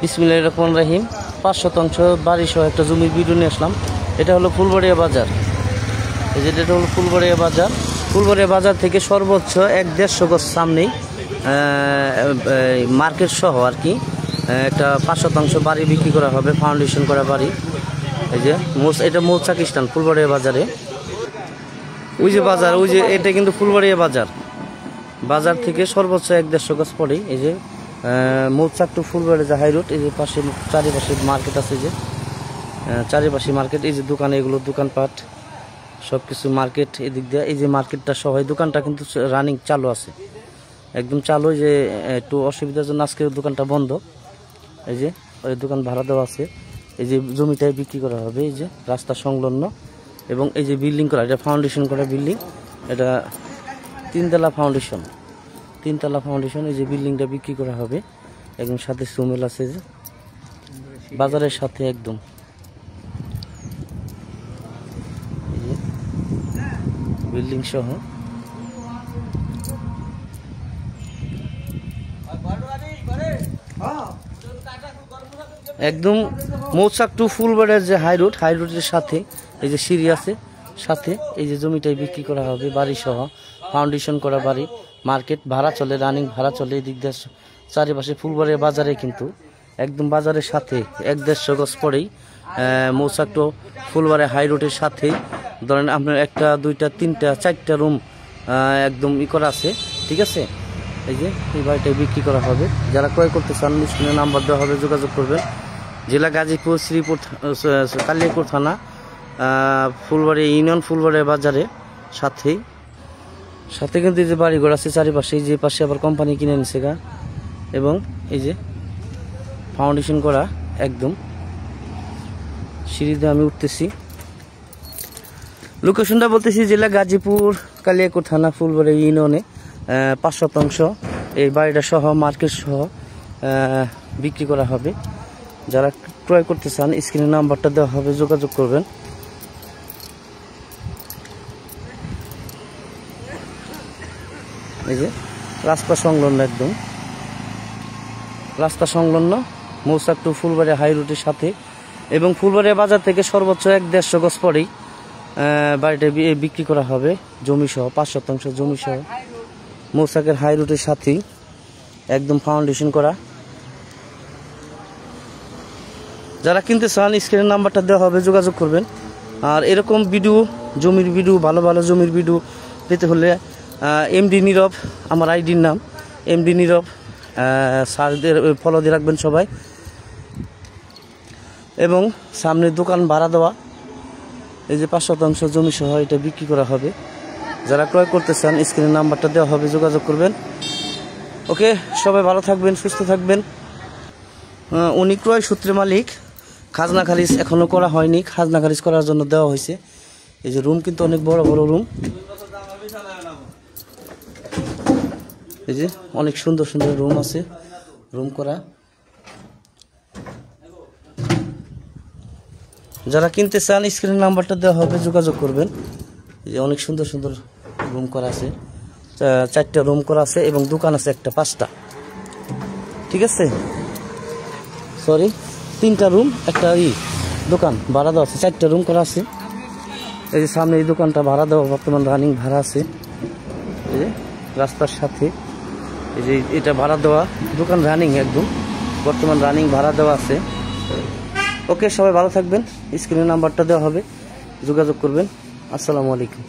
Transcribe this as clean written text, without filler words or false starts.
বিসমিল্লাহির রহমানির রহিম। 5 শতাংশ বাড়ি সহ একটা জমির ভিডিও নিয়ে আসলাম। এটা হলো ফুলবাড়িয়া বাজার। এই যে এটা হলো ফুলবাড়িয়া বাজার। ফুলবাড়িয়া বাজার থেকে সর্বোচ্চ 1-1.5 গজ সামনেই মার্কেট সহ আর কি একটা 5 শতাংশ বাড়ি বিক্রি করা হবে, ফাউন্ডেশন করা বাড়ি। এই যে এটা মৌচাক স্ট্যান্ড ফুলবাড়িয়া বাজারে। ওই যে বাজার, ওই যে এটা কিন্তু ফুলবাড়িয়া বাজার। বাজার থেকে সর্বোচ্চ 1-1.5 গজ পড়েই এই যে মৌচাক টু ফুলবাড়িয়া যে হাই রোড। এই যে পাশে চারিপাশে মার্কেট আছে, যে চারিপাশে মার্কেট। এই যে দোকান, এগুলো দোকানপাট সব কিছু মার্কেট এদিক দিয়ে। এই যে মার্কেটটা সহ এই দোকানটা কিন্তু রানিং চালু আছে, একদম চালু। যে একটু অসুবিধার জন্য আজকে দোকানটা বন্ধ। এই যে ওই দোকান ভাড়া দেওয়া আছে। এই যে জমিটাই বিক্রি করা হবে, এই যে রাস্তা সংলগ্ন। এবং এই যে বিল্ডিং করা, এটা ফাউন্ডেশন করা বিল্ডিং। এটা 3 তলা ফাউন্ডেশন, 3 তলা ফাউন্ডেশন। এই যে বিল্ডিংটা বিক্রি করা হবে, একদম সাথে সুমেল আছে, যে বাজারের সাথে একদম। বিল্ডিং সহ একদম মৌচাক টু ফুলবাড়িয়ার যে হাই রোড, হাই রোডের সাথে এই যে সিঁড়ি আছে সাথে। এই যে জমিটাই বিক্রি করা হবে বাড়ি সহ, ফাউন্ডেশন করা বাড়ি। মার্কেট ভাড়া চলে, রানিং ভাড়া চলে এদিক দিয়ে চারিপাশে। ফুলবাড়িয়া বাজারে কিন্তু একদম বাজারের সাথে 1-1.5 গজ পরেই মৌচাক টু ফুলবাড়িয়া হাই রোডের সাথে। ধরেন আপনার 1টা 2টা 3টা 4টা রুম একদম করা আছে, ঠিক আছে। এই যে এই বাড়িটা বিক্রি করা হবে। যারা ক্রয় করতে চান স্ক্রিনে নাম্বার দেওয়া হবে, যোগাযোগ করবেন। জেলা গাজীপুর, শ্রীপুর, কালিয়াকৈর থানা, ফুলবাড়িয়া ইউনিয়ন, ফুলবাড়িয়া বাজারে সাথেই। সাথে কিন্তু এই যে বাড়িঘর আছে চারিপাশে। এই যে পাশে আবার কোম্পানি কিনে নিছে গা। এবং এই যে ফাউন্ডেশন করা একদম সিঁড়িতে আমি উঠতেছি। লোকেশনটা বলতেছি জেলা গাজীপুর, কালিয়াকৈর থানা, ফুলবাড়িয়া ইউনিয়নে 5 শতাংশ এই বাড়িটা সহ মার্কেট সহ বিক্রি করা হবে। যারা ক্রয় করতে চান স্ক্রিনে নাম্বারটা দেওয়া হবে, যোগাযোগ করবেন। এই যে রাস্তা সংলগ্ন, একদম রাস্তা সংলগ্ন মৌচাক টু ফুলবাড়িয়া হাই রোডের সাথে। এবং ফুলবাড়িয়া বাজার থেকে সর্বোচ্চ 1-1.5 গজ পরেই বাড়িটা বিক্রি করা হবে জমি সহ, 5 শতাংশ জমি সহ মৌচাকের হাই রোডের সাথেই একদম ফাউন্ডেশন করা। যারা কিনতে চান স্ক্রিনের নাম্বারটা দেওয়া হবে, যোগাযোগ করবেন। আর এরকম ভিডিও, জমির ভিডিও, ভালো ভালো জমির ভিডিও পেতে হলে এমডি নীরব আমার আইডির নাম, এমডি নীরব, স্যারদের ফলো দিয়ে রাখবেন সবাই। এবং সামনে দোকান ভাড়া দেওয়া। এই যে 5 শতাংশ জমি সহ এটা বিক্রি করা হবে। যারা ক্রয় করতে চান স্ক্রিনের নাম্বারটা দেওয়া হবে, যোগাযোগ করবেন। ওকে, সবাই ভালো থাকবেন, সুস্থ থাকবেন। উনি ক্রয় সূত্রে মালিক। খাজনা খারিজ এখনো করা হয়নি, খাজনা খারিজ করার জন্য দেওয়া হয়েছে। এই যে রুম কিন্তু অনেক বড় বড় রুম। এই যে অনেক সুন্দর সুন্দর রুম আছে, রুম করা। যারা কিনতে চান স্ক্রিনের নাম্বারটা দেওয়া হবে, যোগাযোগ করবেন। এই যে অনেক সুন্দর সুন্দর রুম করা আছে, 4টা রুম করা আছে এবং দোকান আছে একটা 5টা, ঠিক আছে। সরি, 3টা রুম একটা দোকান ভাড়া দেওয়া আছে, 4টা রুম করা আছে। এই যে সামনে এই দোকানটা ভাড়া দেওয়া, বর্তমান রানিং ভাড়া আছে। এই যে রাস্তার সাথে এই যে এটা ভাড়া দেওয়া দোকান, রানিং একদম বর্তমান রানিং ভাড়া দেওয়া আছে। ওকে, সবাই ভালো থাকবেন, স্ক্রিনের নাম্বারটা দেওয়া হবে, যোগাযোগ করবেন। আসসালামু আলাইকুম।